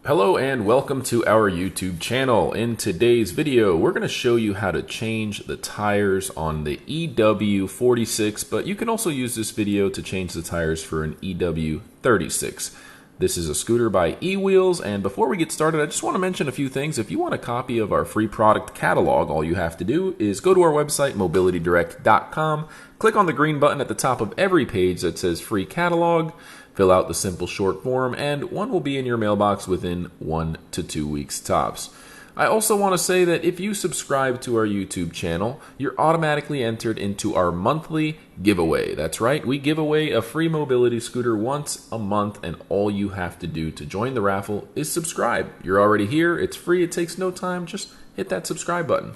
Hello and welcome to our YouTube channel. In today's video, we're going to show you how to change the tires on the EW46, but you can also use this video to change the tires for an EW36. This is a scooter by eWheels, and before we get started, I just want to mention a few things. If you want a copy of our free product catalog, all you have to do is go to our website, mobilitydirect.com, click on the green button at the top of every page that says free catalog, fill out the simple short form, and one will be in your mailbox within 1 to 2 weeks tops. I also want to say that if you subscribe to our YouTube channel, you're automatically entered into our monthly giveaway. That's right, we give away a free mobility scooter once a month, and all you have to do to join the raffle is subscribe. You're already here, it's free, it takes no time, just hit that subscribe button.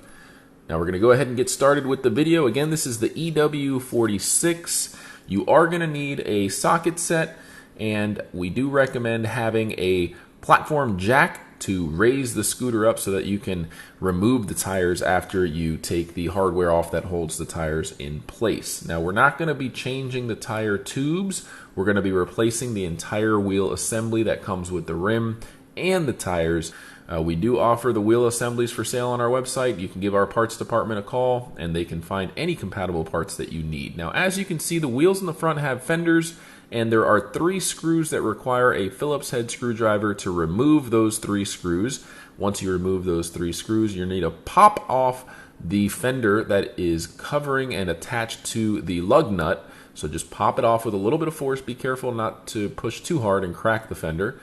Now we're going to go ahead and get started with the video. Again, this is the EW46. You are going to need a socket set, and we do recommend having a platform jack to raise the scooter up so that you can remove the tires after you take the hardware off that holds the tires in place. Now, we're not going to be changing the tire tubes. We're going to be replacing the entire wheel assembly that comes with the rim and the tires. We do offer the wheel assemblies for sale on our website. You can give our parts department a call and they can find any compatible parts that you need. Now, as you can see, the wheels in the front have fenders, and there are 3 screws that require a Phillips head screwdriver to remove those 3 screws. Once you remove those 3 screws, you need to pop off the fender that is covering and attached to the lug nut. So just pop it off with a little bit of force. Be careful not to push too hard and crack the fender.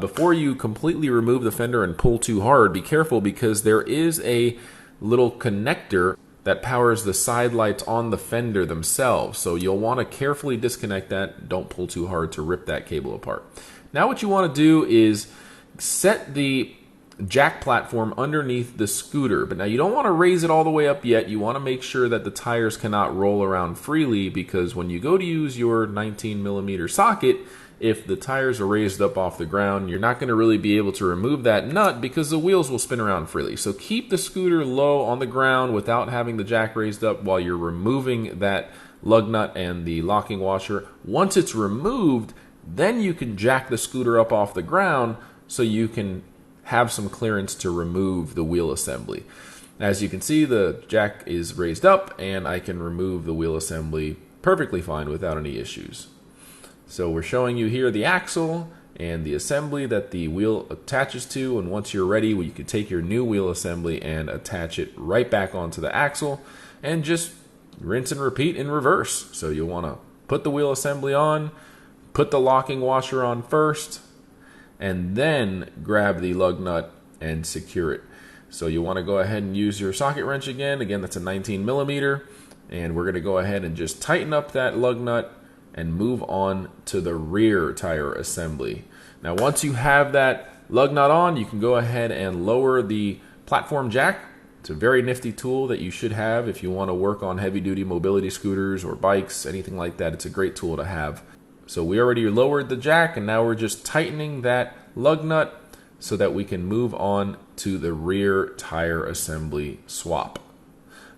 Before you completely remove the fender and pull too hard, be careful because there is a little connector that powers the side lights on the fender themselves. So you'll want to carefully disconnect that. Don't pull too hard to rip that cable apart. Now what you want to do is set the jack platform underneath the scooter. But now you don't want to raise it all the way up yet. You want to make sure that the tires cannot roll around freely, because when you go to use your 19mm socket, if the tires are raised up off the ground, you're not going to really be able to remove that nut because the wheels will spin around freely. So keep the scooter low on the ground without having the jack raised up while you're removing that lug nut and the locking washer. Once it's removed, then you can jack the scooter up off the ground so you can have some clearance to remove the wheel assembly. As you can see, the jack is raised up and I can remove the wheel assembly perfectly fine without any issues. So we're showing you here the axle and the assembly that the wheel attaches to, and once you're ready, you can take your new wheel assembly and attach it right back onto the axle and just rinse and repeat in reverse. So you'll want to put the wheel assembly on, put the locking washer on first, and then grab the lug nut and secure it. So you want to go ahead and use your socket wrench again. Again, that's a 19mm, and we're going to go ahead and just tighten up that lug nut and move on to the rear tire assembly. Now once you have that lug nut on, you can go ahead and lower the platform jack. It's a very nifty tool that you should have if you want to work on heavy duty mobility scooters or bikes, anything like that. It's a great tool to have. So we already lowered the jack, and now we're just tightening that lug nut so that we can move on to the rear tire assembly swap.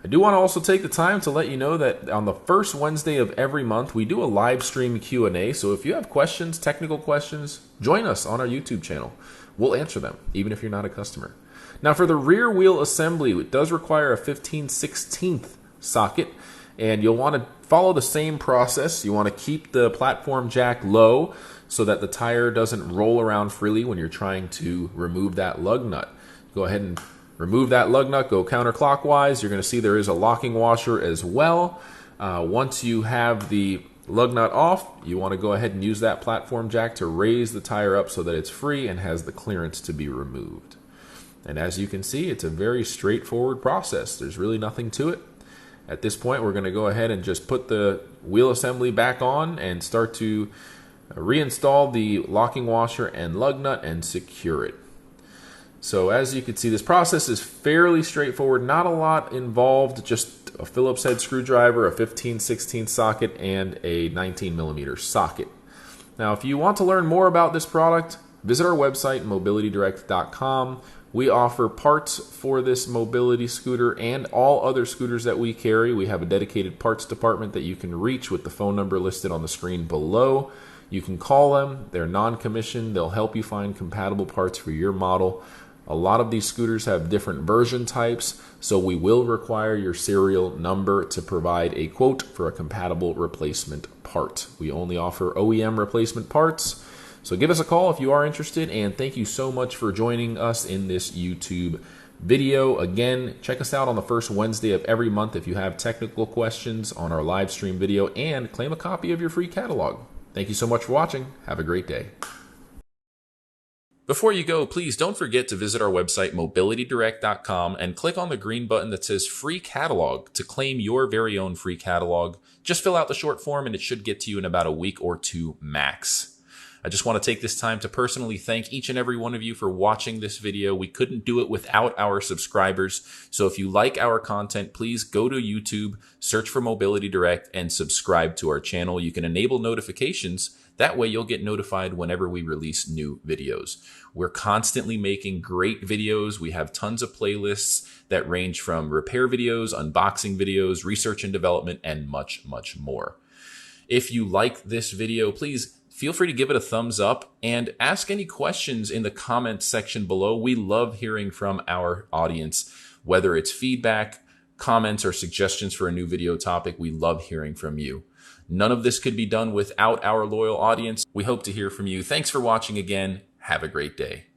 I do want to also take the time to let you know that on the first Wednesday of every month, we do a live stream Q&A. So if you have questions, technical questions, join us on our YouTube channel. We'll answer them, even if you're not a customer. Now for the rear wheel assembly, it does require a 15/16 socket, and you'll want to follow the same process. You want to keep the platform jack low so that the tire doesn't roll around freely when you're trying to remove that lug nut. Go ahead and remove that lug nut, go counterclockwise. You're going to see there is a locking washer as well. Once you have the lug nut off, you want to go ahead and use that platform jack to raise the tire up so that it's free and has the clearance to be removed. And as you can see, it's a very straightforward process. There's really nothing to it. At this point, we're going to go ahead and just put the wheel assembly back on and start to reinstall the locking washer and lug nut and secure it. So as you can see, this process is fairly straightforward, not a lot involved, just a Phillips head screwdriver, a 15/16 socket, and a 19mm socket. Now, if you want to learn more about this product, visit our website, mobilitydirect.com. We offer parts for this mobility scooter and all other scooters that we carry. We have a dedicated parts department that you can reach with the phone number listed on the screen below. You can call them. They're non-commissioned. They'll help you find compatible parts for your model. A lot of these scooters have different version types, so we will require your serial number to provide a quote for a compatible replacement part. We only offer OEM replacement parts, so give us a call if you are interested, and thank you so much for joining us in this YouTube video. Again, check us out on the first Wednesday of every month if you have technical questions on our live stream video, and claim a copy of your free catalog. Thank you so much for watching. Have a great day. Before you go, please don't forget to visit our website, mobilitydirect.com, and click on the green button that says Free Catalog to claim your very own free catalog. Just fill out the short form and it should get to you in about a week or two max. I just want to take this time to personally thank each and every one of you for watching this video. We couldn't do it without our subscribers. So if you like our content, please go to YouTube, search for Mobility Direct, and subscribe to our channel. You can enable notifications. That way you'll get notified whenever we release new videos. We're constantly making great videos. We have tons of playlists that range from repair videos, unboxing videos, research and development, and much, much more. If you like this video, please feel free to give it a thumbs up and ask any questions in the comments section below. We love hearing from our audience, whether it's feedback, comments, or suggestions for a new video topic. We love hearing from you. None of this could be done without our loyal audience. We hope to hear from you. Thanks for watching again. Have a great day.